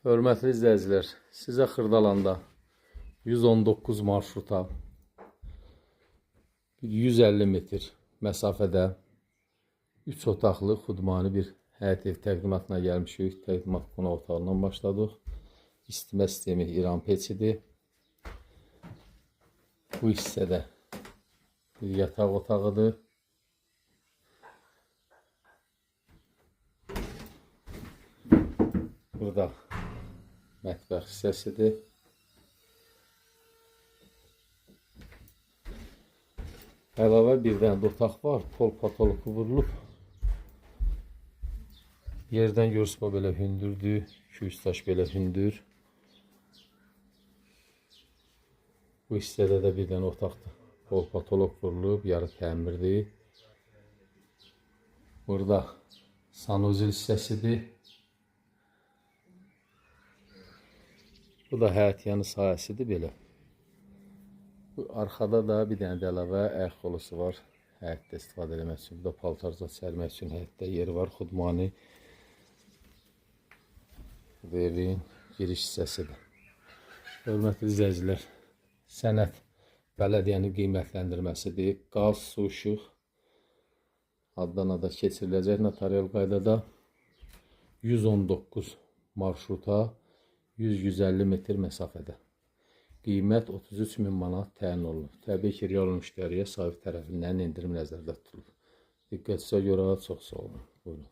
Hörmətli izləyicilər, sizə Xırdalanda 119 marşruta 150 metr məsafədə 3 otaqlı xudmani bir həyət ev təqdimatına gəlmişik. Təqdimat qonaq otağından başladıq. İstimə sistemi İran peçidir. Bu hissədə bir yataq otağıdır. Burada mətbəx hissəsidir. Əlavə bir dənə də otaq var. Pol patoloku vurulub. Yerdən görürsünüz, belə hündürdür. 200 daş belə hündür. Bu hissədə də bir dənə otaqdır. Pol patolok vurulub, yarı təmirdir. Burada sanuzil hissəsidir. Bu da həyət yanı sahəsidir belə. Bu arxada da bir dənə də əlavə ayaq xolusu var. Həyətdə istifadə etmək üçün. Bu da paltarca sərmək üçün həyətdə yeri var. Xudmani bu evin giriş hissəsidir. Hörmətli izləyicilər, sənəd bələdiyyənin qiymətləndirməsidir. Qaz, su, işıq addan-ada keçiriləcək notarial qaydada 119 marşruta 100-150 metr məsafədə. Qiymət 33.000 manat təyin olunur. Təbii ki, real müştəriyə sahib tərəfindən endirim nəzərdə tutulur. Diqqətinizə görə çox sağ olun. Buyurun.